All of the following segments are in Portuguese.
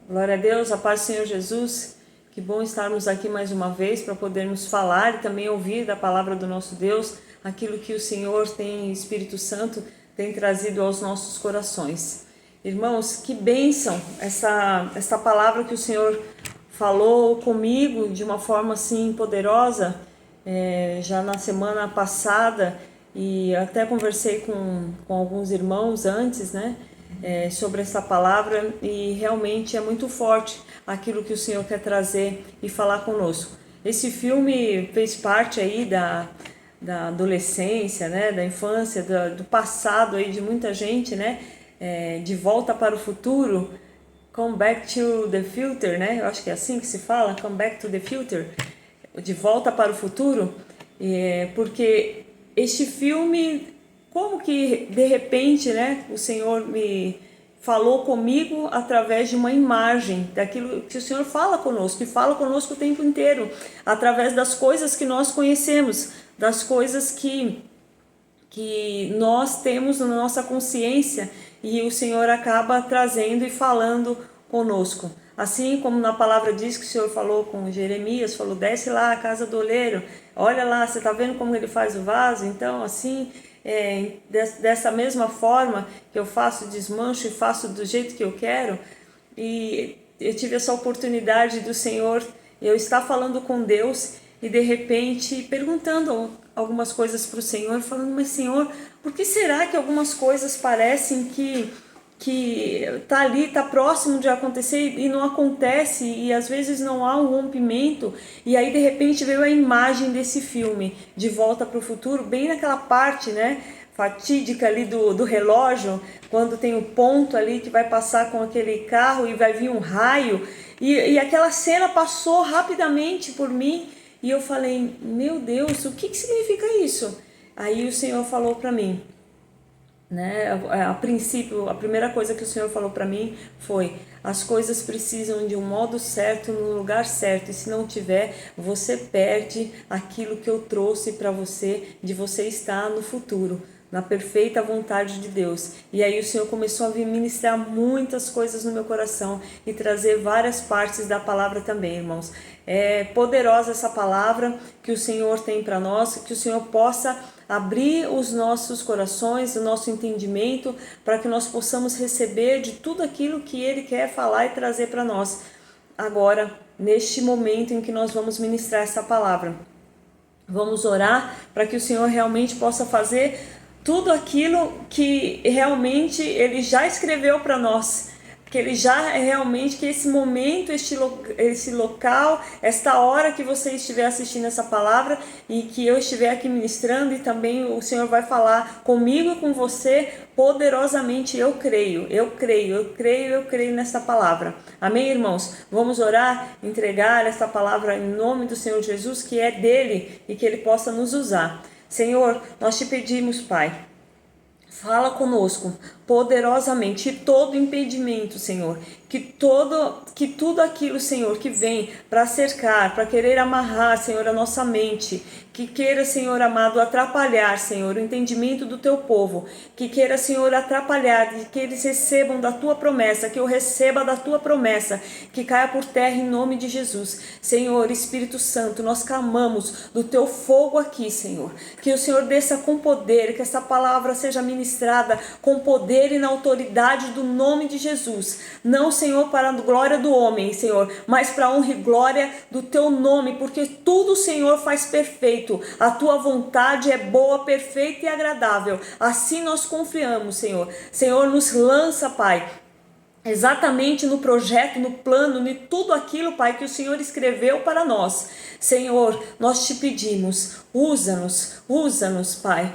Glória a Deus, a paz do Senhor Jesus. Que bom estarmos aqui mais uma vez para podermos falar e também ouvir da palavra do nosso Deus aquilo que o Senhor tem, Espírito Santo, tem trazido aos nossos corações. Irmãos, que bênção essa palavra que o Senhor falou comigo de uma forma assim poderosa, já na semana passada, e até conversei com alguns irmãos antes, né? Sobre essa palavra, e realmente é muito forte aquilo que o Senhor quer trazer e falar conosco. Esse filme fez parte aí da adolescência, né, da infância, do passado aí de muita gente, né, De Volta para o Futuro, Come Back to the Future, né, eu acho que é assim que se fala, Come Back to the Future, De Volta para o Futuro, porque este filme, como que de repente, né, o Senhor me falou comigo através de uma imagem, daquilo que o Senhor fala conosco, e fala conosco o tempo inteiro, através das coisas que nós conhecemos, das coisas que nós temos na nossa consciência, e o Senhor acaba trazendo e falando conosco. Assim como na palavra diz que o Senhor falou com Jeremias, falou: desce lá a casa do oleiro, olha lá, você está vendo como ele faz o vaso? Então assim, dessa mesma forma que eu faço desmancho e faço do jeito que eu quero. E eu tive essa oportunidade do Senhor, eu estar falando com Deus e de repente perguntando algumas coisas para o Senhor, falando: mas Senhor, por que será que algumas coisas parecem que tá ali, tá próximo de acontecer e não acontece, e às vezes não há um rompimento? E aí de repente veio a imagem desse filme, De Volta para o Futuro, bem naquela parte, né, fatídica ali do relógio, quando tem o ponto ali que vai passar com aquele carro e vai vir um raio, e aquela cena passou rapidamente por mim, e eu falei: meu Deus, o que significa isso? Aí o Senhor falou para mim, né? A princípio, a primeira coisa que o Senhor falou para mim foi: as coisas precisam de um modo certo, no lugar certo, e se não tiver, você perde aquilo que eu trouxe para você, de você estar no futuro, na perfeita vontade de Deus. E aí o Senhor começou a vir ministrar muitas coisas no meu coração e trazer várias partes da palavra também, irmãos. É poderosa essa palavra que o Senhor tem para nós, que o Senhor possa abrir os nossos corações, o nosso entendimento, para que nós possamos receber de tudo aquilo que Ele quer falar e trazer para nós. Agora, neste momento em que nós vamos ministrar essa palavra, vamos orar para que o Senhor realmente possa fazer tudo aquilo que realmente Ele já escreveu para nós, que Ele já realmente, que esse momento, esse local, esta hora que você estiver assistindo essa palavra e que eu estiver aqui ministrando, e também o Senhor vai falar comigo e com você poderosamente. Eu creio nessa palavra. Amém, irmãos? Vamos orar, entregar essa palavra em nome do Senhor Jesus, que é dele, e que Ele possa nos usar. Senhor, nós te pedimos, Pai, fala conosco poderosamente, e todo impedimento, Senhor, que tudo aquilo, Senhor, que vem para cercar, para querer amarrar, Senhor, a nossa mente, que queira, Senhor amado, atrapalhar, Senhor, o entendimento do teu povo, que queira, Senhor, atrapalhar, que eles recebam da tua promessa, que eu receba da tua promessa, que caia por terra em nome de Jesus. Senhor, Espírito Santo, nós clamamos do teu fogo aqui, Senhor, que o Senhor desça com poder, que essa palavra seja ministrada com poder e na autoridade do nome de Jesus. Não, Senhor, para a glória do homem, Senhor, mas para a honra e glória do teu nome, porque tudo, Senhor, faz perfeito. A tua vontade é boa, perfeita e agradável. Assim nós confiamos, Senhor. Senhor, nos lança, Pai, exatamente no projeto, no plano, em tudo aquilo, Pai, que o Senhor escreveu para nós. Senhor, nós te pedimos, usa-nos, Pai,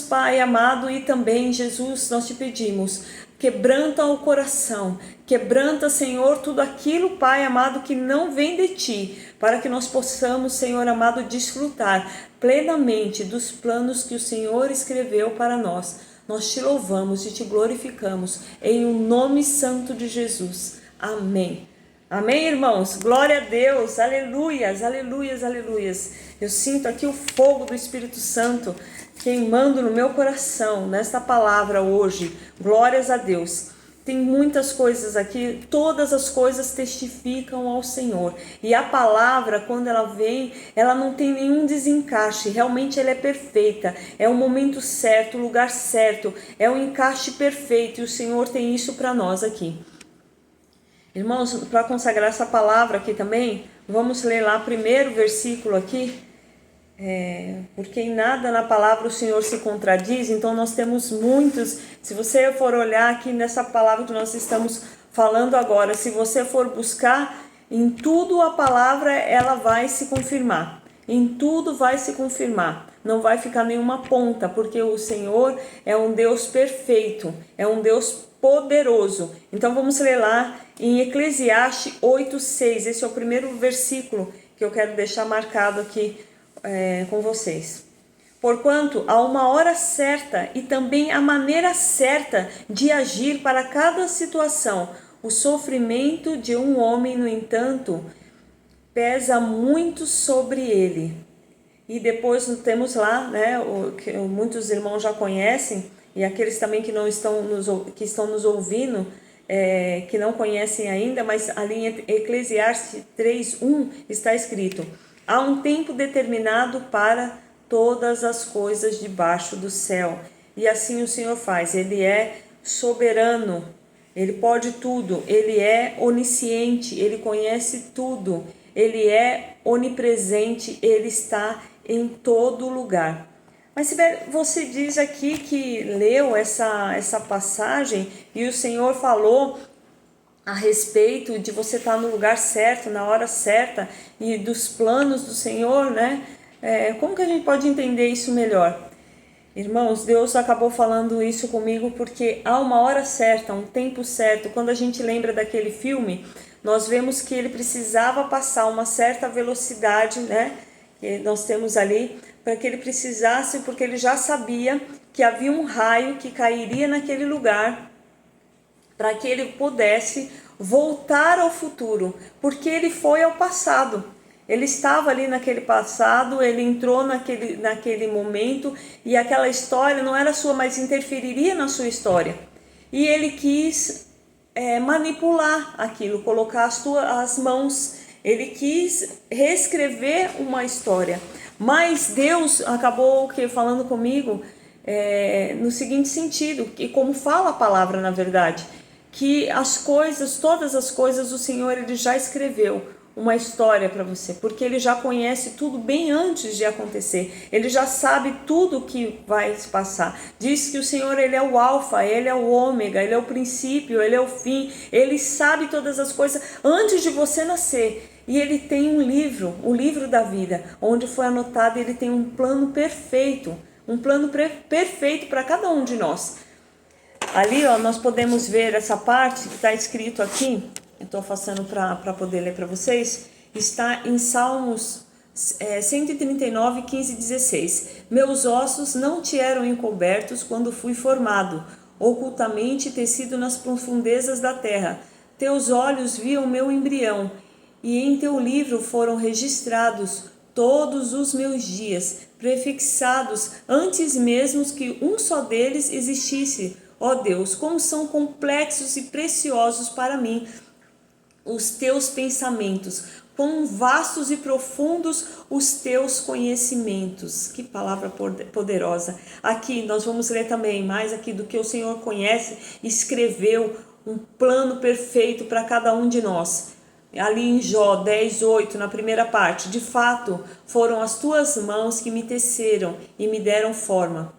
Pai amado, e também, Jesus, nós te pedimos, quebranta o coração, quebranta, Senhor, tudo aquilo, Pai amado, que não vem de Ti, para que nós possamos, Senhor amado, desfrutar plenamente dos planos que o Senhor escreveu para nós. Nós te louvamos e te glorificamos em o nome santo de Jesus. Amém. Amém, irmãos? Glória a Deus. Aleluias, aleluias, aleluias. Eu sinto aqui o fogo do Espírito Santo queimando no meu coração nesta palavra hoje. Glórias a Deus. tem muitas coisas aqui, todas as coisas testificam ao Senhor. E a palavra, quando ela vem, ela não tem nenhum desencaixe, realmente ela é perfeita. É o momento certo, o lugar certo, é o encaixe perfeito e o Senhor tem isso para nós aqui. Irmãos, para consagrar essa palavra aqui também, vamos ler lá o primeiro versículo aqui. Porque em nada na palavra o Senhor se contradiz, então nós temos muitos. Se você for olhar aqui nessa palavra que nós estamos falando agora, se você for buscar, em tudo a palavra ela vai se confirmar, em tudo vai se confirmar, não vai ficar nenhuma ponta, porque o Senhor é um Deus perfeito, é um Deus poderoso. Então vamos ler lá em Eclesiastes 8:6, esse é o primeiro versículo que eu quero deixar marcado aqui com vocês. Porquanto há uma hora certa e também a maneira certa de agir para cada situação. O sofrimento de um homem, no entanto, pesa muito sobre ele. E depois temos lá, né, que muitos irmãos já conhecem, e aqueles também que não estão que estão nos ouvindo, que não conhecem ainda, mas ali em Eclesiastes 3:1 está escrito: há um tempo determinado para todas as coisas debaixo do céu. E assim o Senhor faz. Ele é soberano, Ele pode tudo, Ele é onisciente, Ele conhece tudo, Ele é onipresente, Ele está em todo lugar. Mas Sibeli, você diz aqui que leu essa passagem e o Senhor falou a respeito de você estar no lugar certo, na hora certa e dos planos do Senhor, né? Como que a gente pode entender isso melhor? Irmãos, Deus acabou falando isso comigo porque há uma hora certa, um tempo certo. Quando a gente lembra daquele filme, nós vemos que ele precisava passar uma certa velocidade, né? Que nós temos ali, para que ele precisasse, porque ele já sabia que havia um raio que cairia naquele lugar, para que ele pudesse voltar ao futuro, porque ele foi ao passado. Ele estava ali naquele passado, ele entrou naquele momento e aquela história não era sua, mas interferiria na sua história. E ele quis manipular aquilo, colocar as mãos, ele quis reescrever uma história. Mas Deus acabou falando comigo no seguinte sentido, e como fala a palavra na verdade, que as coisas, todas as coisas, o Senhor ele já escreveu uma história para você, porque ele já conhece tudo bem antes de acontecer, ele já sabe tudo que vai se passar. Diz que o Senhor ele é o alfa, ele é o ômega, ele é o princípio, ele é o fim, ele sabe todas as coisas antes de você nascer. E ele tem um livro, o livro da vida, onde foi anotado, ele tem um plano perfeito, perfeito para cada um de nós. Ali, ó, nós podemos ver essa parte que está escrito aqui, eu estou passando para poder ler para vocês, está em Salmos 139, 15 e 16. Meus ossos não te eram encobertos quando fui formado, ocultamente tecido nas profundezas da terra. Teus olhos viam meu embrião, e em teu livro foram registrados todos os meus dias, prefixados antes mesmo que um só deles existisse. Ó Deus, como são complexos e preciosos para mim os teus pensamentos, quão vastos e profundos os teus conhecimentos. Que palavra poderosa. Aqui nós vamos ler também mais aqui do que o Senhor conhece, escreveu um plano perfeito para cada um de nós. Ali em Jó 10:8, na primeira parte, de fato foram as tuas mãos que me teceram e me deram forma.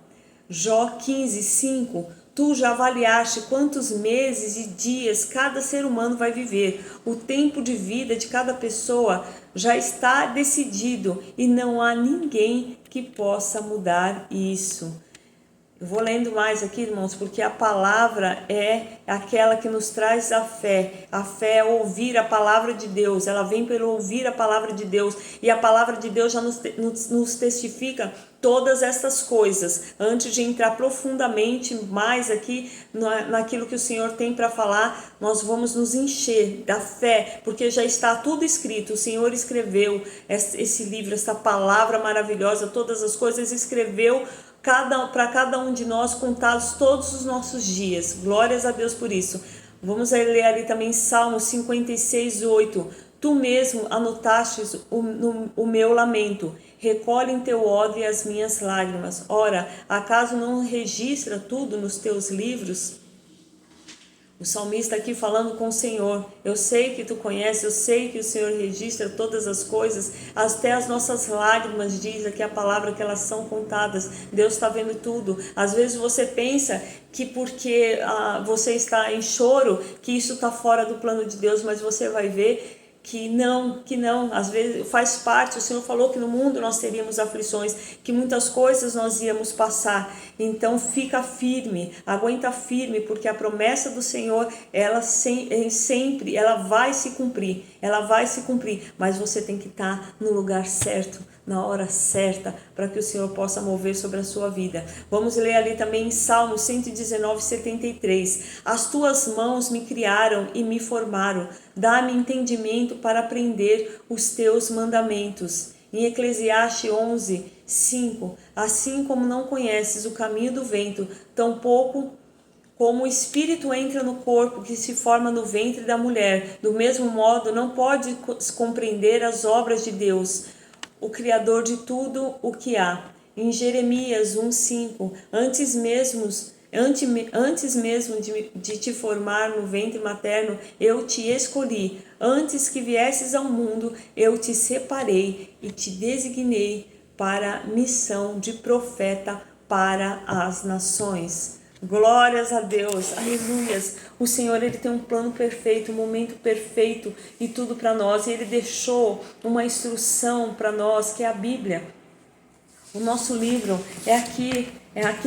Jó 15:5, tu já avaliaste quantos meses e dias cada ser humano vai viver. O tempo de vida de cada pessoa já está decidido e não há ninguém que possa mudar isso. Eu vou lendo mais aqui, irmãos, porque a palavra é aquela que nos traz a fé. A fé é ouvir a palavra de Deus. Ela vem pelo ouvir a palavra de Deus. E a palavra de Deus já nos testifica todas essas coisas. Antes de entrar profundamente mais aqui naquilo que o Senhor tem para falar, nós vamos nos encher da fé, porque já está tudo escrito. O Senhor escreveu esse livro, essa palavra maravilhosa, todas as coisas escreveu para cada um de nós, contados todos os nossos dias. Glórias a Deus por isso. Vamos ler ali também Salmo 56:8. Tu mesmo anotastes o meu lamento, recolhe em teu odre as minhas lágrimas. Ora, acaso não registra tudo nos teus livros? O salmista aqui falando com o Senhor: eu sei que tu conheces, eu sei que o Senhor registra todas as coisas, até as nossas lágrimas, diz aqui a palavra, que elas são contadas. Deus está vendo tudo. Às vezes você pensa que porque você está em choro, que isso está fora do plano de Deus, mas você vai ver que não, às vezes faz parte. O Senhor falou que no mundo nós teríamos aflições, que muitas coisas nós íamos passar. Então fica firme, aguenta firme, porque a promessa do Senhor, ela sempre, ela vai se cumprir, mas você tem que estar no lugar certo, na hora certa, para que o Senhor possa mover sobre a sua vida. Vamos ler ali também em Salmo 119:73. As tuas mãos me criaram e me formaram, dá-me entendimento para aprender os teus mandamentos. Em Eclesiastes 11:5, assim como não conheces o caminho do vento, tampouco como o espírito entra no corpo que se forma no ventre da mulher, do mesmo modo não pode compreender as obras de Deus, o Criador de tudo o que há. Em Jeremias 1:5, antes mesmo de te formar no ventre materno, eu te escolhi. Antes que viesses ao mundo, eu te separei e te designei para a missão de profeta para as nações. Glórias a Deus, aleluias. O Senhor, Ele tem um plano perfeito, um momento perfeito e tudo para nós. E Ele deixou uma instrução para nós, que é a Bíblia. O nosso livro é aqui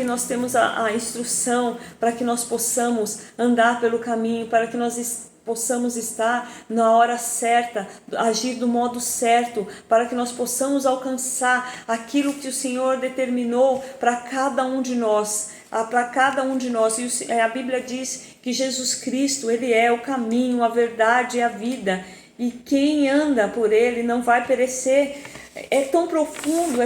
nós temos a instrução para que nós possamos andar pelo caminho, para que nós possamos estar na hora certa, agir do modo certo, para que nós possamos alcançar aquilo que o Senhor determinou para cada um de nós. E a Bíblia diz que Jesus Cristo, Ele é o caminho, a verdade e a vida, e quem anda por Ele não vai perecer. É tão profundo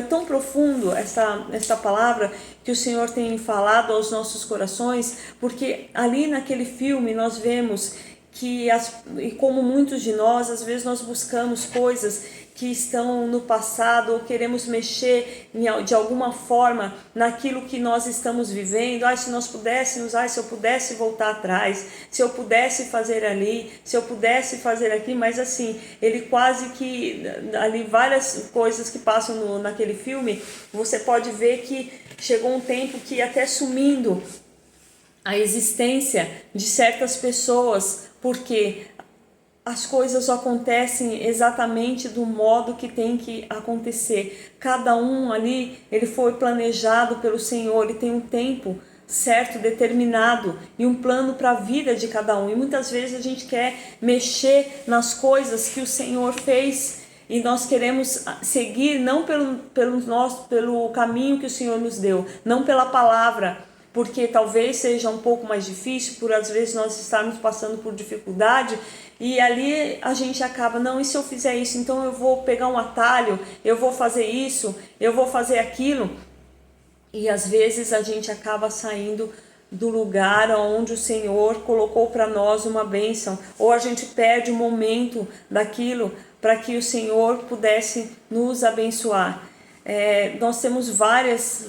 essa palavra que o Senhor tem falado aos nossos corações, porque ali naquele filme nós vemos que, e como muitos de nós, às vezes nós buscamos coisas que estão no passado, ou queremos mexer de alguma forma naquilo que nós estamos vivendo. Se eu pudesse voltar atrás, se eu pudesse fazer ali, se eu pudesse fazer aqui, mas assim, ele quase que, ali várias coisas que passam naquele filme, você pode ver que chegou um tempo que até sumindo a existência de certas pessoas, porque as coisas acontecem exatamente do modo que tem que acontecer. Cada um ali, ele foi planejado pelo Senhor, ele tem um tempo certo, determinado, e um plano para a vida de cada um. E muitas vezes a gente quer mexer nas coisas que o Senhor fez, e nós queremos seguir não pelo caminho que o Senhor nos deu, não pela palavra, porque talvez seja um pouco mais difícil, por às vezes nós estarmos passando por dificuldade, e ali a gente acaba, e se eu fizer isso, então eu vou pegar um atalho, eu vou fazer isso, eu vou fazer aquilo, e às vezes a gente acaba saindo do lugar onde o Senhor colocou para nós uma bênção, ou a gente perde o momento daquilo para que o Senhor pudesse nos abençoar. Nós temos várias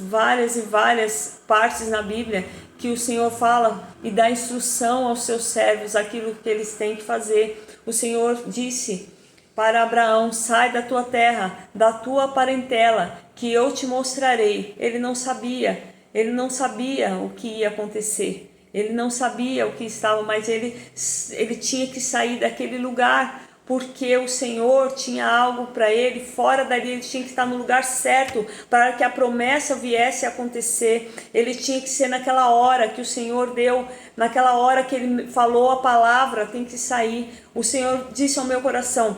partes na Bíblia que o Senhor fala e dá instrução aos seus servos, aquilo que eles têm que fazer. O Senhor disse para Abraão: sai da tua terra, da tua parentela, que eu te mostrarei. Ele não sabia o que ia acontecer, ele não sabia o que estava, mas ele tinha que sair daquele lugar, porque o Senhor tinha algo para ele. Fora dali, ele tinha que estar no lugar certo para que a promessa viesse a acontecer. Ele tinha que ser naquela hora que o Senhor deu, naquela hora que ele falou a palavra, tem que sair. O Senhor disse ao meu coração: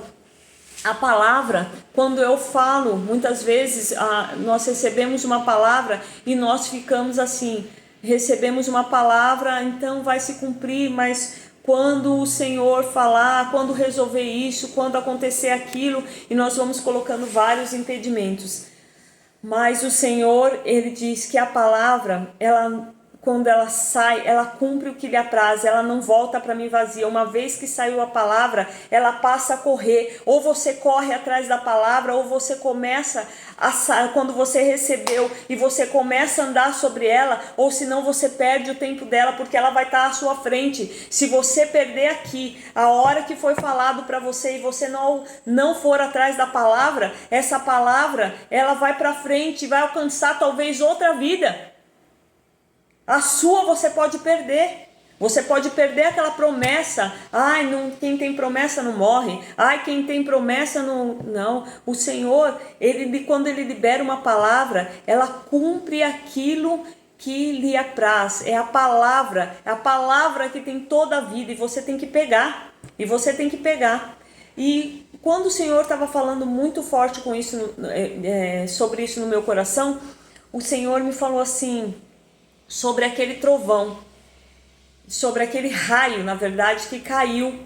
a palavra, quando eu falo, muitas vezes nós recebemos uma palavra e nós ficamos assim, recebemos uma palavra, então vai se cumprir, mas quando o Senhor falar, quando resolver isso, quando acontecer aquilo, e nós vamos colocando vários impedimentos. Mas o Senhor, Ele diz que a palavra, quando ela sai, ela cumpre o que lhe apraz, ela não volta para mim vazia. Uma vez que saiu a palavra, ela passa a correr. Ou você corre atrás da palavra, ou você começa quando você recebeu e você começa a andar sobre ela, ou senão você perde o tempo dela, porque ela vai estar à sua frente. Se você perder aqui a hora que foi falado para você e você não for atrás da palavra, essa palavra ela vai para frente, vai alcançar talvez outra vida. A sua você pode perder. Você pode perder aquela promessa. Ai, quem tem promessa não morre. Ai, quem tem promessa não. O Senhor, quando Ele libera uma palavra, ela cumpre aquilo que lhe apraz. É a palavra que tem toda a vida e você tem que pegar. E quando o Senhor estava falando muito forte com isso, sobre isso no meu coração, o Senhor me falou assim, sobre aquele trovão, sobre aquele raio, na verdade, que caiu,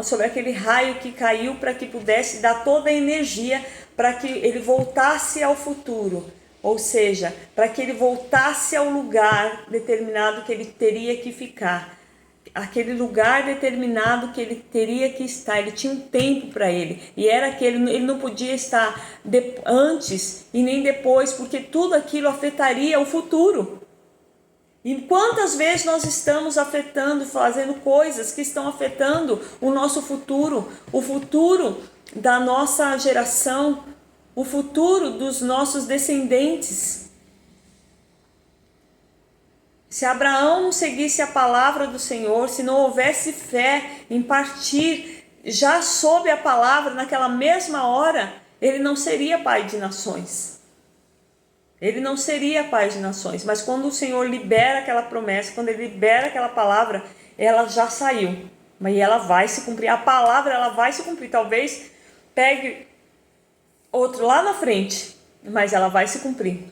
sobre aquele raio que caiu para que pudesse dar toda a energia para que ele voltasse ao futuro, ou seja, para que ele voltasse ao lugar determinado que ele teria que ficar, aquele lugar determinado que ele teria que estar. Ele tinha um tempo para ele, e era que ele não podia estar antes e nem depois, porque tudo aquilo afetaria o futuro. E quantas vezes nós estamos fazendo coisas que estão afetando o nosso futuro, o futuro da nossa geração, o futuro dos nossos descendentes. Se Abraão não seguisse a palavra do Senhor, se não houvesse fé em partir já sob a palavra naquela mesma hora, ele não seria pai de nações. Ele não seria pai de nações, mas quando o Senhor libera aquela promessa, quando Ele libera aquela palavra, ela já saiu, mas ela vai se cumprir. A palavra ela vai se cumprir. Talvez pegue outro lá na frente, mas ela vai se cumprir.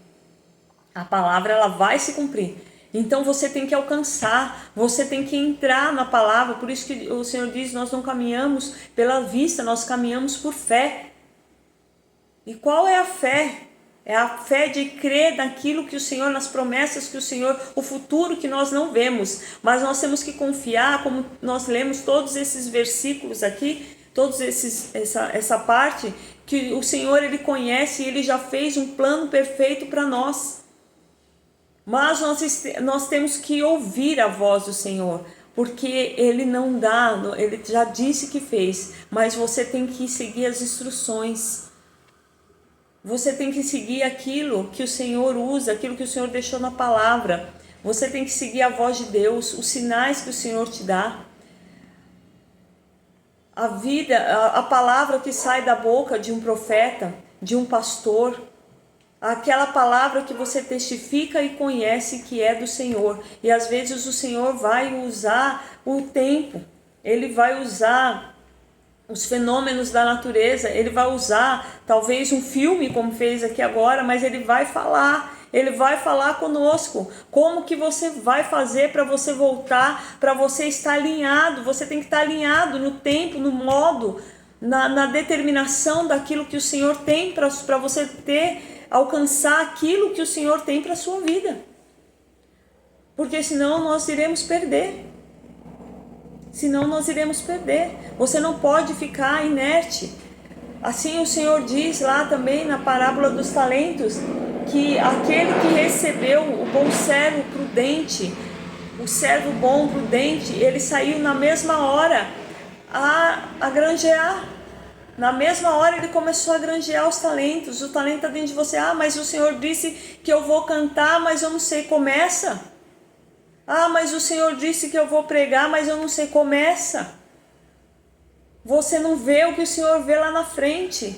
A palavra ela vai se cumprir. Então você tem que alcançar, você tem que entrar na palavra. Por isso que o Senhor diz, nós não caminhamos pela vista, nós caminhamos por fé. E qual é a fé? É a fé de crer naquilo que o Senhor, nas promessas que o Senhor, o futuro que nós não vemos, mas nós temos que confiar, como nós lemos todos esses versículos aqui, essa parte, que o Senhor Ele conhece e Ele já fez um plano perfeito para nós. Mas nós temos que ouvir a voz do Senhor, porque Ele não dá, Ele já disse que fez, mas você tem que seguir as instruções. Você tem que seguir aquilo que o Senhor usa, aquilo que o Senhor deixou na palavra. Você tem que seguir a voz de Deus, os sinais que o Senhor te dá. A palavra que sai da boca de um profeta, de um pastor, aquela palavra que você testifica e conhece que é do Senhor. E às vezes o Senhor vai usar o tempo, Ele vai usar os fenômenos da natureza, Ele vai usar talvez um filme como fez aqui agora, mas Ele vai falar conosco, como que você vai fazer para você voltar, para você estar alinhado. Você tem que estar alinhado no tempo, no modo, na determinação daquilo que o Senhor tem para você alcançar aquilo que o Senhor tem para a sua vida, porque senão nós iremos perder. Você não pode ficar inerte. Assim o Senhor diz lá também na parábola dos talentos, que aquele que recebeu o bom servo prudente, o servo bom prudente, ele saiu na mesma hora a granjear. Na mesma hora ele começou a granjear os talentos. O talento está dentro de você. Mas o Senhor disse que eu vou cantar, mas eu não sei. Começa. Mas o Senhor disse que eu vou pregar, mas eu não sei. Começa. Você não vê o que o Senhor vê lá na frente.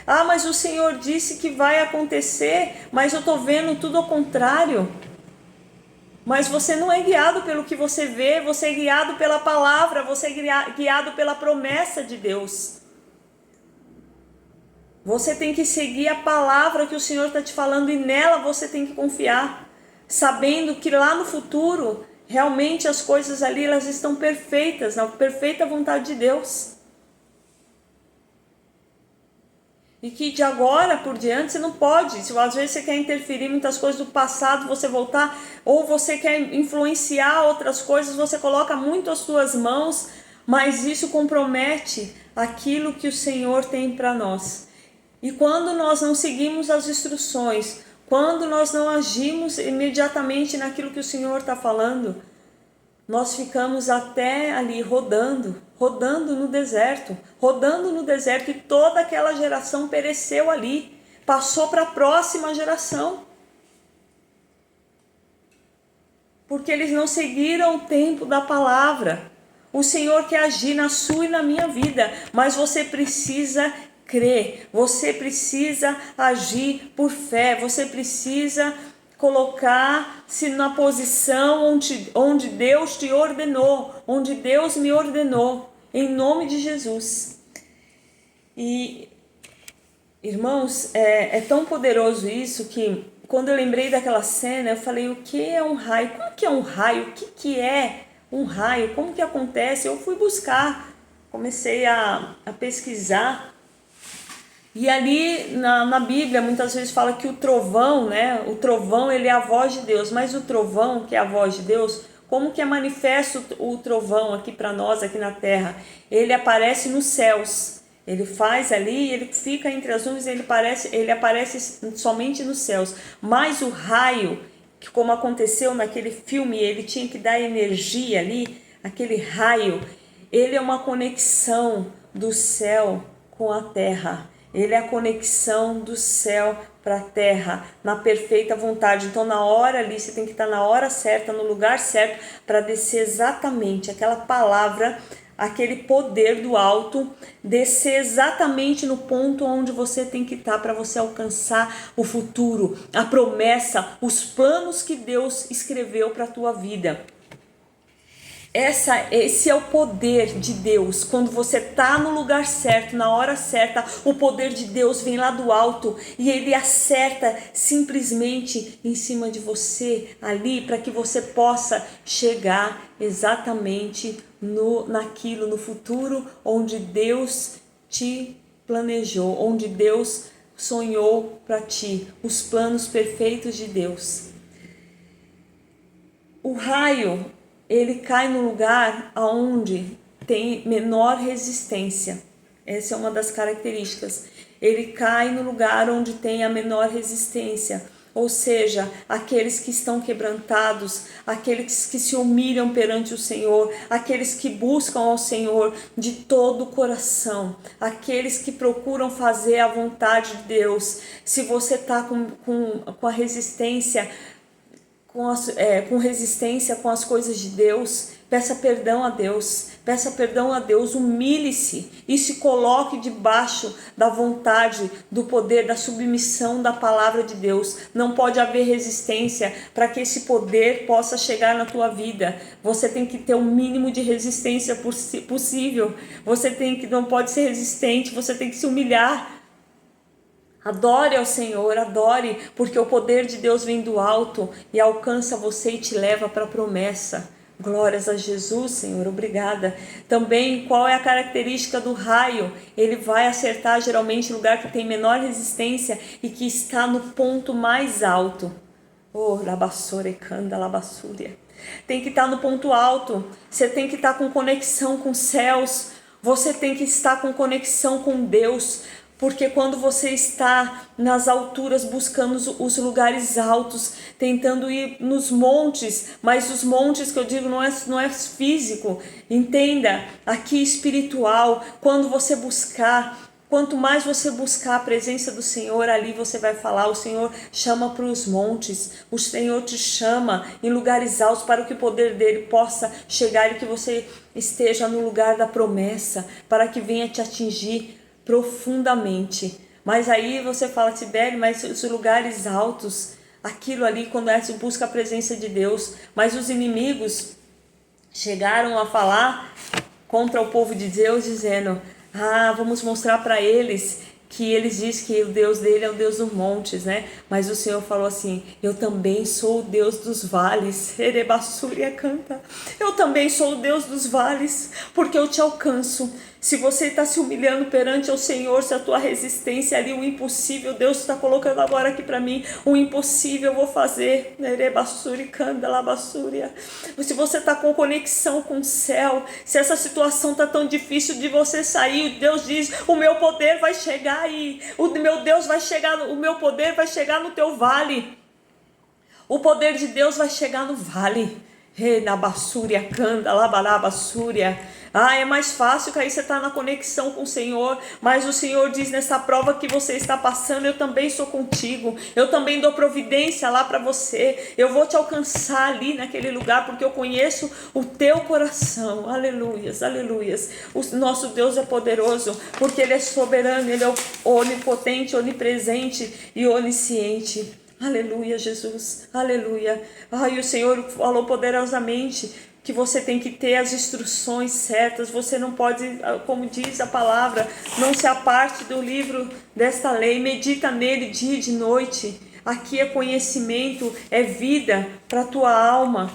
Mas o Senhor disse que vai acontecer, mas eu estou vendo tudo ao contrário. Mas você não é guiado pelo que você vê, você é guiado pela palavra, você é guiado pela promessa de Deus. Você tem que seguir a palavra que o Senhor está te falando e nela você tem que confiar, sabendo que lá no futuro, realmente as coisas ali elas estão perfeitas, na perfeita vontade de Deus. E que de agora por diante você não pode. Se às vezes você quer interferir em muitas coisas do passado, você voltar, ou você quer influenciar outras coisas, você coloca muito as suas mãos, mas isso compromete aquilo que o Senhor tem para nós. E quando nós não seguimos as instruções, quando nós não agimos imediatamente naquilo que o Senhor está falando, nós ficamos até ali rodando no deserto, e toda aquela geração pereceu ali, passou para a próxima geração, porque eles não seguiram o tempo da palavra. O Senhor quer agir na sua e na minha vida, mas você precisa crer, você precisa agir por fé, você precisa colocar-se na posição onde Deus te ordenou, onde Deus me ordenou, em nome de Jesus. E, irmãos, é tão poderoso isso que quando eu lembrei daquela cena, eu falei, o que é um raio? Como que é um raio? O que é um raio? Como que acontece? Eu fui buscar, comecei a pesquisar. E ali na Bíblia muitas vezes fala que o trovão, né? O trovão ele é a voz de Deus, mas o trovão que é a voz de Deus, como que é manifesto o trovão aqui para nós, aqui na terra? Ele aparece nos céus, ele faz ali, ele fica entre as nuvens, ele aparece somente nos céus. Mas o raio, que como aconteceu naquele filme, ele tinha que dar energia ali, aquele raio, ele é uma conexão do céu com a terra. Ele é a conexão do céu para a terra, na perfeita vontade. Então na hora ali, você tem que estar na hora certa, no lugar certo, para descer exatamente aquela palavra, aquele poder do alto, descer exatamente no ponto onde você tem que estar para você alcançar o futuro, a promessa, os planos que Deus escreveu para a tua vida. Esse é o poder de Deus. Quando você está no lugar certo, na hora certa, o poder de Deus vem lá do alto e ele acerta simplesmente em cima de você ali, para que você possa chegar exatamente no futuro onde Deus te planejou, onde Deus sonhou para ti, os planos perfeitos de Deus. O raio, ele cai no lugar onde tem menor resistência. Essa é uma das características. Ele cai no lugar onde tem a menor resistência. Ou seja, aqueles que estão quebrantados, aqueles que se humilham perante o Senhor, aqueles que buscam ao Senhor de todo o coração, aqueles que procuram fazer a vontade de Deus. Se você está com a resistência, com resistência com as coisas de Deus, peça perdão a Deus, humilhe-se e se coloque debaixo da vontade, do poder, da submissão da palavra de Deus. Não pode haver resistência para que esse poder possa chegar na tua vida. Você tem que ter o mínimo de resistência possível. Não pode ser resistente, você tem que se humilhar. Adore ao Senhor, adore, porque o poder de Deus vem do alto e alcança você e te leva para a promessa. Glórias a Jesus, Senhor, obrigada. Também, qual é a característica do raio? Ele vai acertar geralmente no lugar que tem menor resistência e que está no ponto mais alto. Oh, labassorecanda, labassúria. Tem que estar no ponto alto, você tem que estar com conexão com os céus, você tem que estar com conexão com Deus. Porque quando você está nas alturas buscando os lugares altos, tentando ir nos montes, mas os montes que eu digo não é físico, entenda, aqui espiritual, quando você buscar, quanto mais você buscar a presença do Senhor, ali você vai falar, o Senhor chama para os montes, o Senhor te chama em lugares altos para que o poder dele possa chegar e que você esteja no lugar da promessa, para que venha te atingir profundamente. Mas aí você fala, Sibeli, mas os lugares altos, aquilo ali, quando se busca a presença de Deus, mas os inimigos chegaram a falar contra o povo de Deus, dizendo, vamos mostrar para eles que ele diz que o Deus dele é o Deus dos montes, né? Mas o Senhor falou assim: eu também sou o Deus dos vales. Erebassúria canta. Eu também sou o Deus dos vales, porque eu te alcanço. Se você está se humilhando perante o Senhor, se a tua resistência ali, o impossível, Deus está colocando agora aqui para mim, o impossível eu vou fazer. Erebassúria canta, labassúria. Se você está com conexão com o céu, se essa situação está tão difícil de você sair, Deus diz: o meu poder vai chegar aí, o meu Deus vai chegar, o meu poder vai chegar no teu vale. O poder de Deus vai chegar no vale. Na bassúria, canda, labarabassúria. É mais fácil que aí você está na conexão com o Senhor, mas o Senhor diz: nessa prova que você está passando, eu também sou contigo, eu também dou providência lá para você, eu vou te alcançar ali naquele lugar, porque eu conheço o teu coração. Aleluias, aleluias. O nosso Deus é poderoso, porque Ele é soberano, Ele é onipotente, onipresente e onisciente. Aleluia, Jesus, aleluia. O Senhor falou poderosamente que você tem que ter as instruções certas. Você não pode, como diz a palavra, não se aparte do livro desta lei, medita nele dia e de noite. Aqui é conhecimento, é vida para a tua alma,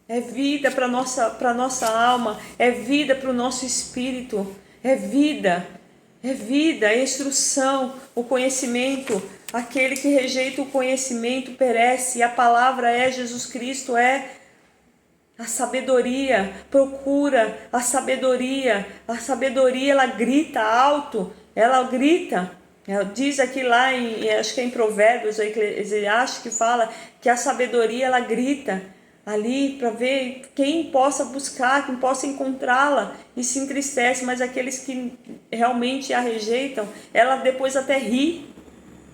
é vida para nossa alma, é vida para o nosso espírito, é vida, é instrução, o conhecimento. Aquele que rejeita o conhecimento perece, e a palavra é Jesus Cristo, é a sabedoria. Procura a sabedoria ela grita alto, ela grita. Ela diz aqui lá, acho que é em Provérbios, Eclesiastes, que fala que a sabedoria ela grita ali para ver quem possa buscar, quem possa encontrá-la, e se entristece, mas aqueles que realmente a rejeitam, ela depois até ri,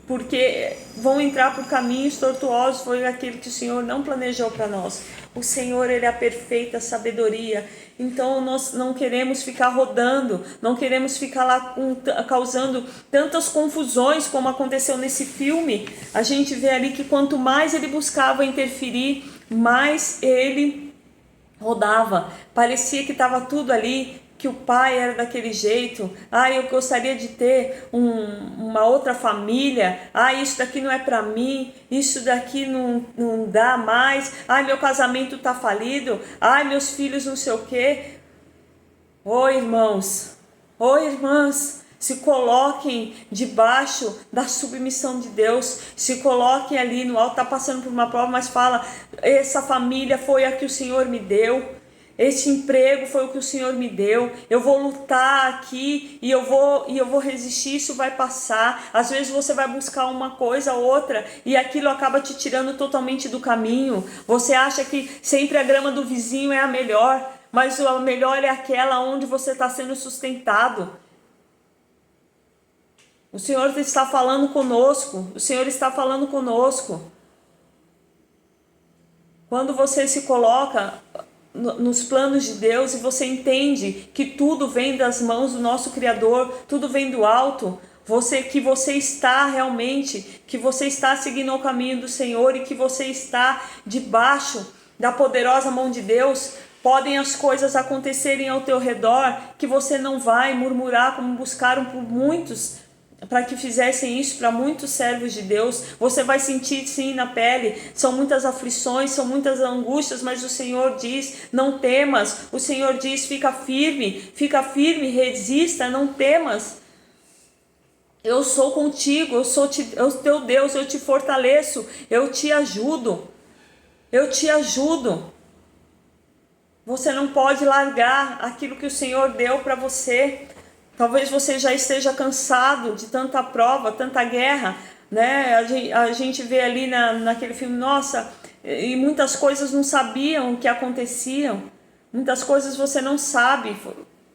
porque vão entrar por caminhos tortuosos. Foi aquilo que o Senhor não planejou para nós. O Senhor, Ele é a perfeita sabedoria. Então nós não queremos ficar rodando, não queremos ficar lá causando tantas confusões como aconteceu nesse filme. A gente vê ali que quanto mais ele buscava interferir, mais ele rodava. Parecia que estava tudo ali, que o pai era daquele jeito. Eu gostaria de ter uma outra família. Isso daqui não é para mim, isso daqui não dá mais. Meu casamento está falido. Meus filhos não sei o quê. Irmãos, irmãs, se coloquem debaixo da submissão de Deus, se coloquem ali no alto. Está passando por uma prova, mas fala: essa família foi a que o Senhor me deu, esse emprego foi o que o Senhor me deu, eu vou lutar aqui e eu vou resistir, isso vai passar. Às vezes você vai buscar uma coisa, outra, e aquilo acaba te tirando totalmente do caminho. Você acha que sempre a grama do vizinho é a melhor, mas a melhor é aquela onde você está sendo sustentado. O Senhor está falando conosco, o Senhor está falando conosco. Quando você se coloca nos planos de Deus e você entende que tudo vem das mãos do nosso Criador, tudo vem do alto, que você está realmente, que você está seguindo o caminho do Senhor e que você está debaixo da poderosa mão de Deus, podem as coisas acontecerem ao teu redor que você não vai murmurar, como buscaram por muitos, para que fizessem isso para muitos servos de Deus. Você vai sentir sim na pele, são muitas aflições, são muitas angústias, mas o Senhor diz: não temas. O Senhor diz: fica firme, resista, não temas. Eu sou contigo, eu sou o teu Deus, eu te fortaleço, eu te ajudo. Você não pode largar aquilo que o Senhor deu para você. Talvez você já esteja cansado de tanta prova, tanta guerra, né? A gente vê ali naquele filme, nossa, e muitas coisas não sabiam o que aconteciam. Muitas coisas você não sabe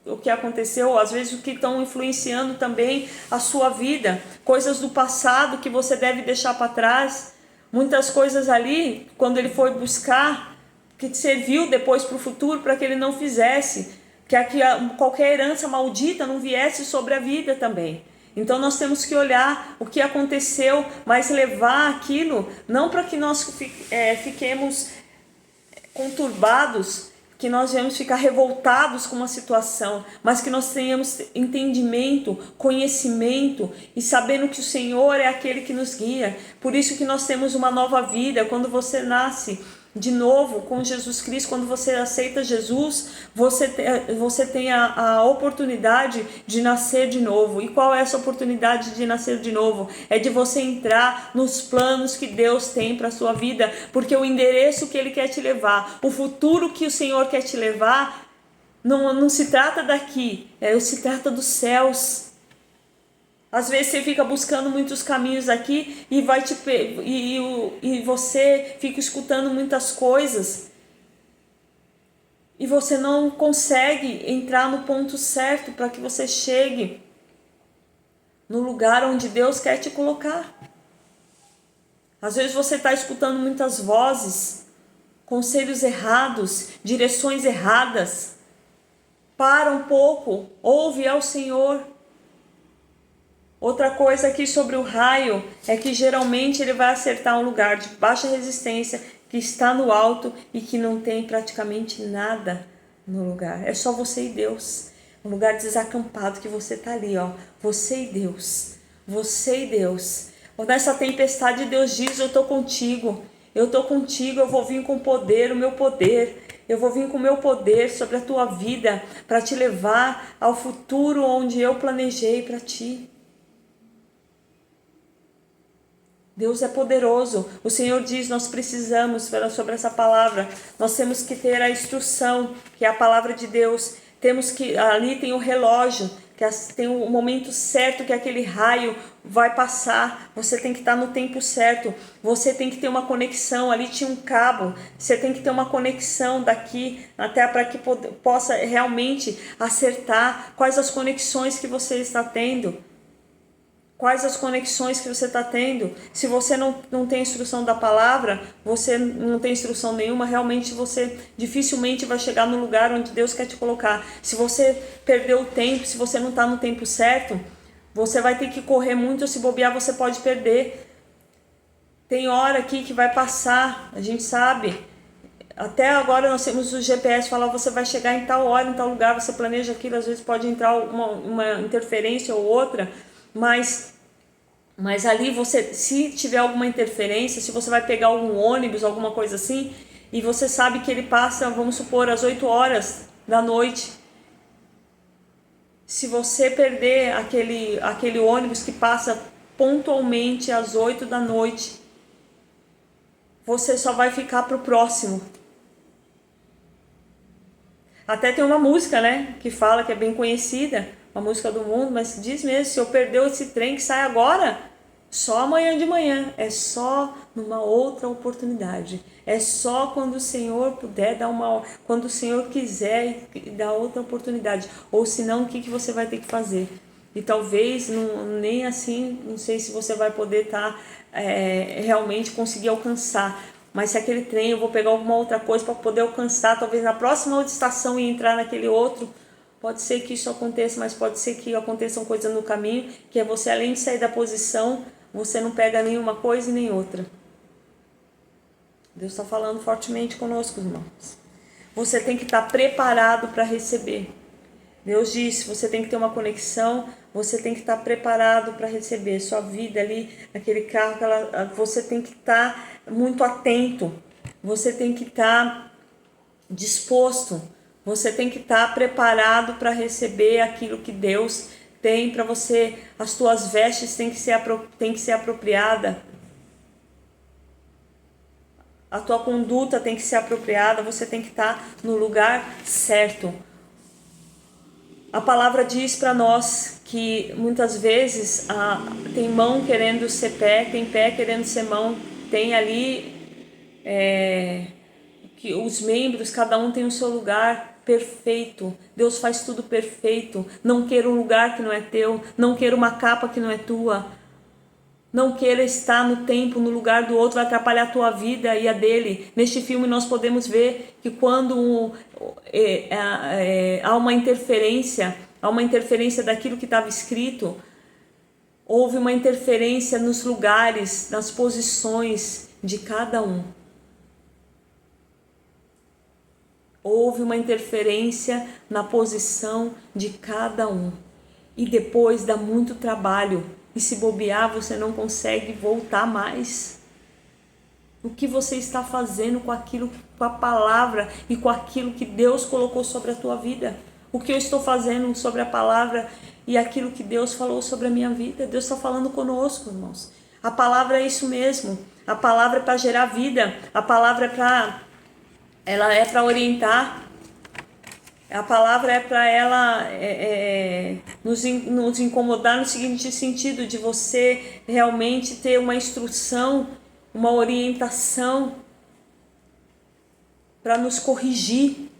o que aconteceu, às vezes o que estão influenciando também a sua vida. Coisas do passado que você deve deixar para trás. Muitas coisas ali, quando ele foi buscar, que serviu depois para o futuro, para que ele não fizesse. Que qualquer herança maldita não viesse sobre a vida também. Então nós temos que olhar o que aconteceu, mas levar aquilo, não para que nós fiquemos conturbados que nós venhamos ficar revoltados com uma situação, mas que nós tenhamos entendimento, conhecimento e sabendo que o Senhor é aquele que nos guia. Por isso que nós temos uma nova vida. Quando você nasce de novo com Jesus Cristo, quando você aceita Jesus, você tem a oportunidade de nascer de novo. E qual é essa oportunidade de nascer de novo? É de você entrar nos planos que Deus tem para a sua vida, porque o endereço que Ele quer te levar, o futuro que o Senhor quer te levar, não se trata daqui, se trata dos céus. Às vezes você fica buscando muitos caminhos aqui e você fica escutando muitas coisas e você não consegue entrar no ponto certo para que você chegue no lugar onde Deus quer te colocar. Às vezes você está escutando muitas vozes, conselhos errados, direções erradas. Para um pouco, ouve ao Senhor. Outra coisa aqui sobre o raio é que geralmente ele vai acertar um lugar de baixa resistência, que está no alto e que não tem praticamente nada no lugar. É só você e Deus. Um lugar desacampado que você está ali, ó. Você e Deus. Você e Deus. Nessa tempestade Deus diz, eu estou contigo. Eu estou contigo, eu vou vir com poder, o meu poder. Eu vou vir com o meu poder sobre a tua vida para te levar ao futuro onde eu planejei para ti. Deus é poderoso. O Senhor diz, nós precisamos, sobre essa palavra, nós temos que ter a instrução, que é a palavra de Deus. Temos que, ali tem o relógio, que tem o momento certo que aquele raio vai passar. Você tem que estar no tempo certo. Você tem que ter uma conexão. Ali tinha um cabo. Você tem que ter uma conexão daqui até para que possa realmente acertar. Quais as conexões que você está tendo? Quais as conexões que você está tendo? Se você não tem instrução da palavra, você não tem instrução nenhuma, realmente você dificilmente vai chegar no lugar onde Deus quer te colocar. Se você perdeu o tempo, se você não está no tempo certo, você vai ter que correr muito, se bobear você pode perder. Tem hora aqui que vai passar, a gente sabe. Até agora nós temos o GPS, falar você vai chegar em tal hora, em tal lugar, você planeja aquilo, às vezes pode entrar uma interferência ou outra, mas ali você, se tiver alguma interferência, se você vai pegar algum ônibus, alguma coisa assim, e você sabe que ele passa, vamos supor, às 8 horas da noite. Se você perder aquele ônibus que passa pontualmente às 8 da noite, você só vai ficar para o próximo. Até tem uma música, né, que fala, que é bem conhecida, uma música do mundo, mas diz mesmo, se eu perder esse trem que sai agora, só amanhã de manhã, é só numa outra oportunidade, é só quando o Senhor puder quando o Senhor quiser dar outra oportunidade, ou senão o que você vai ter que fazer? E talvez nem assim, não sei se você vai poder realmente conseguir alcançar, mas se aquele trem eu vou pegar alguma outra coisa para poder alcançar, talvez na próxima estação e entrar naquele outro. Pode ser que isso aconteça, mas pode ser que aconteçam coisas no caminho, que é você, além de sair da posição, você não pega nenhuma coisa e nem outra. Deus está falando fortemente conosco, irmãos. Você tem que estar preparado para receber. Deus disse, você tem que ter uma conexão, você tem que estar preparado para receber. Sua vida ali, aquele carro, você tem que estar muito atento. Você tem que estar disposto. Você tem que estar preparado para receber aquilo que Deus tem para você. As tuas vestes têm que ser apropriada. A tua conduta tem que ser apropriada. Você tem que estar no lugar certo. A palavra diz para nós que muitas vezes tem mão querendo ser pé, tem pé querendo ser mão. Tem ali que os membros, cada um tem o seu lugar perfeito. Deus faz tudo perfeito. Não queira um lugar que não é teu. Não queira uma capa que não é tua. Não queira estar no tempo, no lugar do outro, vai atrapalhar a tua vida e a dele. Neste filme nós podemos ver que quando há uma interferência daquilo que estava escrito, houve uma interferência nos lugares, nas posições de cada um. Houve uma interferência na posição de cada um. E depois dá muito trabalho. E se bobear, você não consegue voltar mais. O que você está fazendo com aquilo, com a palavra e com aquilo que Deus colocou sobre a tua vida? O que eu estou fazendo sobre a palavra e aquilo que Deus falou sobre a minha vida? Deus está falando conosco, irmãos. A palavra é isso mesmo. A palavra é para gerar vida. A palavra é para orientar. A palavra é para ela nos incomodar no seguinte sentido, de você realmente ter uma instrução, uma orientação para nos corrigir.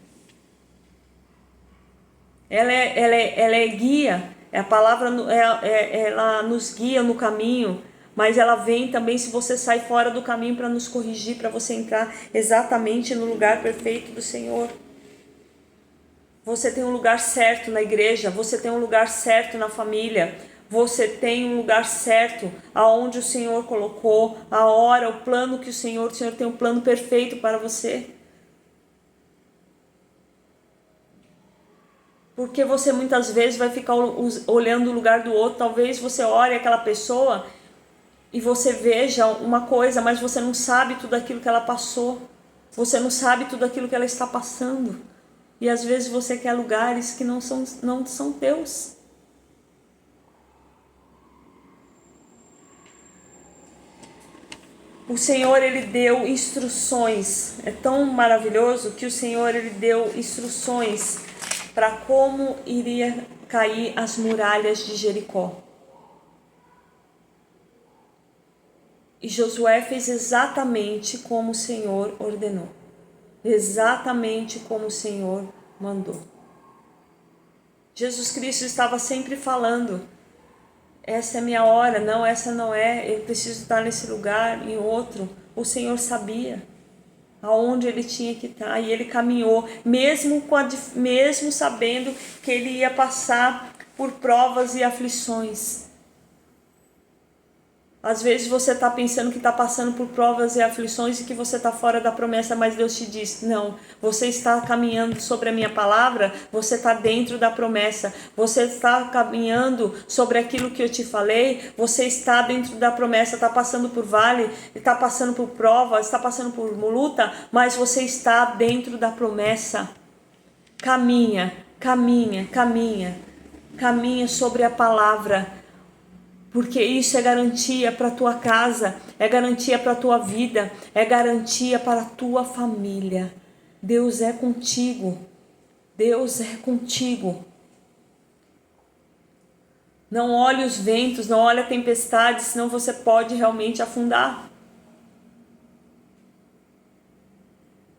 Ela é guia, a palavra ela nos guia no caminho, mas ela vem também se você sai fora do caminho para nos corrigir, para você entrar exatamente no lugar perfeito do Senhor. Você tem um lugar certo na igreja, você tem um lugar certo na família, você tem um lugar certo aonde o Senhor colocou, a hora, o plano que o Senhor tem um plano perfeito para você. Porque você muitas vezes vai ficar olhando o lugar do outro, talvez você olhe aquela pessoa e você veja uma coisa, mas você não sabe tudo aquilo que ela passou, você não sabe tudo aquilo que ela está passando. E às vezes você quer lugares que não são teus. O Senhor, Ele deu instruções. É tão maravilhoso que o Senhor, Ele deu instruções para como iria cair as muralhas de Jericó. E Josué fez exatamente como o Senhor ordenou. Exatamente como o Senhor mandou. Jesus Cristo estava sempre falando: essa é minha hora, não, essa não é, eu preciso estar nesse lugar, em outro. O Senhor sabia aonde ele tinha que estar e ele caminhou, mesmo sabendo que ele ia passar por provas e aflições. Às vezes você está pensando que está passando por provas e aflições e que você está fora da promessa, mas Deus te diz: não, você está caminhando sobre a minha palavra, você está dentro da promessa, você está caminhando sobre aquilo que eu te falei, você está dentro da promessa, está passando por vale, está passando por prova, está passando por luta, mas você está dentro da promessa. Caminha, caminha, caminha, caminha sobre a palavra. Porque isso é garantia para a tua casa, é garantia para a tua vida, é garantia para a tua família. Deus é contigo, Deus é contigo. Não olhe os ventos, não olhe a tempestade, senão você pode realmente afundar.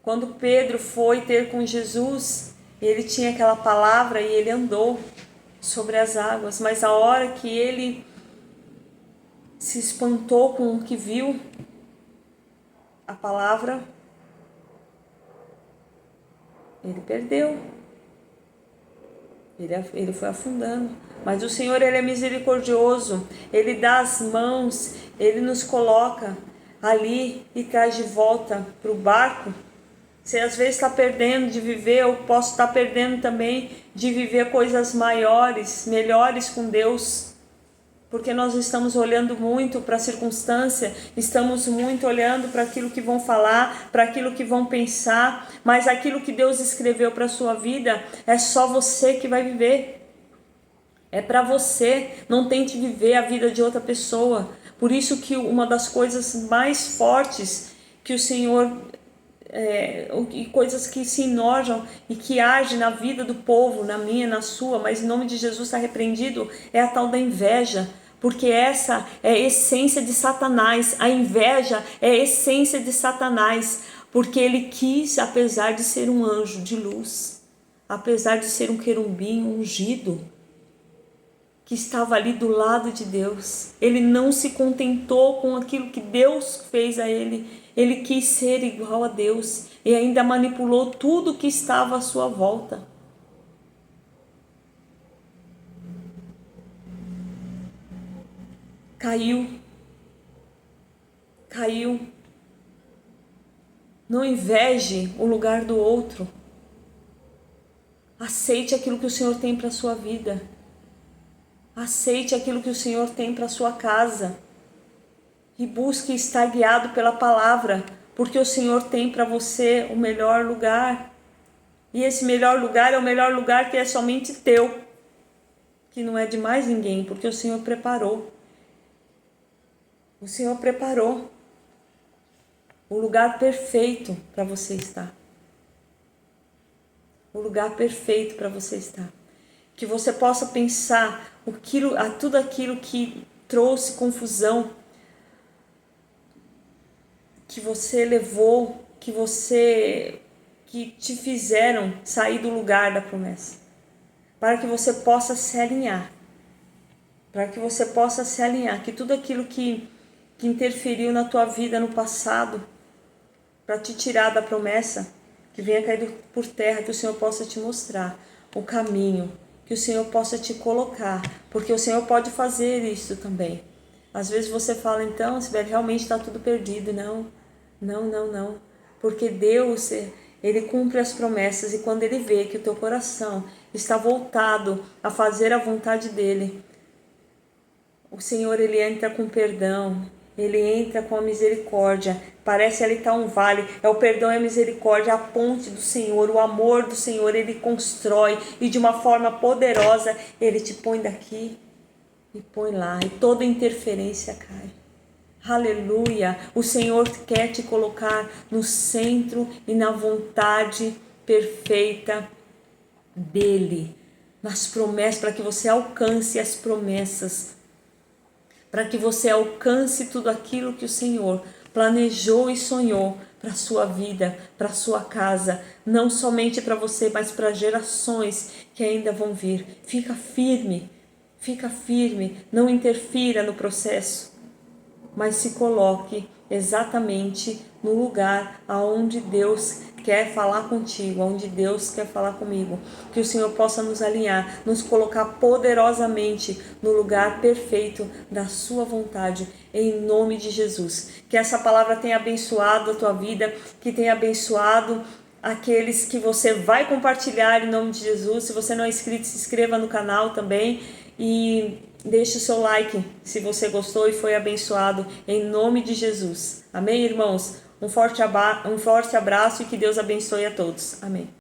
Quando Pedro foi ter com Jesus, ele tinha aquela palavra e ele andou sobre as águas, mas a hora que ele se espantou com o que viu, a palavra, ele perdeu. Ele foi afundando. Mas o Senhor, Ele é misericordioso. Ele dá as mãos, Ele nos coloca ali e traz de volta para o barco. Você às vezes está perdendo de viver, eu posso estar perdendo também de viver coisas maiores, melhores com Deus. Porque nós estamos olhando muito para a circunstância, estamos muito olhando para aquilo que vão falar, para aquilo que vão pensar, mas aquilo que Deus escreveu para a sua vida é só você que vai viver. É para você, não tente viver a vida de outra pessoa. Por isso que uma das coisas mais fortes que o Senhor e coisas que se enojam e que agem na vida do povo, na minha, na sua, mas em nome de Jesus está repreendido, é a tal da inveja, porque essa é a essência de Satanás. A inveja é a essência de Satanás, porque ele quis, apesar de ser um anjo de luz, apesar de ser um querubim ungido, que estava ali do lado de Deus, ele não se contentou com aquilo que Deus fez a ele, ele quis ser igual a Deus e ainda manipulou tudo que estava à sua volta. Caiu. Não inveje o lugar do outro. Aceite aquilo que o Senhor tem para a sua vida. Aceite aquilo que o Senhor tem para a sua casa. E busque estar guiado pela palavra, porque o Senhor tem para você o melhor lugar. E esse melhor lugar é o melhor lugar que é somente teu, que não é de mais ninguém, porque o Senhor preparou. O Senhor preparou o lugar perfeito para você estar. O lugar perfeito para você estar. Que você possa pensar tudo aquilo que trouxe confusão, que você levou, que te fizeram sair do lugar da promessa. Para que você possa se alinhar. Para que você possa se alinhar. Que tudo aquilo que interferiu na tua vida no passado, para te tirar da promessa, que venha cair por terra, que o Senhor possa te mostrar o caminho, que o Senhor possa te colocar, porque o Senhor pode fazer isso também. Às vezes você fala, então, Sibeli, realmente está tudo perdido. Não, porque Deus, Ele cumpre as promessas, e quando Ele vê que o teu coração está voltado a fazer a vontade dEle, o Senhor, Ele entra com perdão, Ele entra com a misericórdia. Parece ali está um vale, é o perdão e a misericórdia, a ponte do Senhor, o amor do Senhor, Ele constrói, e de uma forma poderosa, Ele te põe daqui e põe lá, e toda interferência cai. Aleluia! O Senhor quer te colocar no centro e na vontade perfeita dEle, nas promessas, para que você alcance as promessas, para que você alcance tudo aquilo que o Senhor planejou e sonhou para a sua vida, para a sua casa, não somente para você, mas para gerações que ainda vão vir. Fica firme, não interfira no processo, mas se coloque exatamente no lugar aonde Deus quer falar contigo, onde Deus quer falar comigo. Que o Senhor possa nos alinhar, nos colocar poderosamente no lugar perfeito da sua vontade, em nome de Jesus. Que essa palavra tenha abençoado a tua vida, que tenha abençoado aqueles que você vai compartilhar, em nome de Jesus. Se você não é inscrito, se inscreva no canal também e deixe o seu like se você gostou e foi abençoado, em nome de Jesus. Amém, irmãos? Um forte abraço e que Deus abençoe a todos. Amém.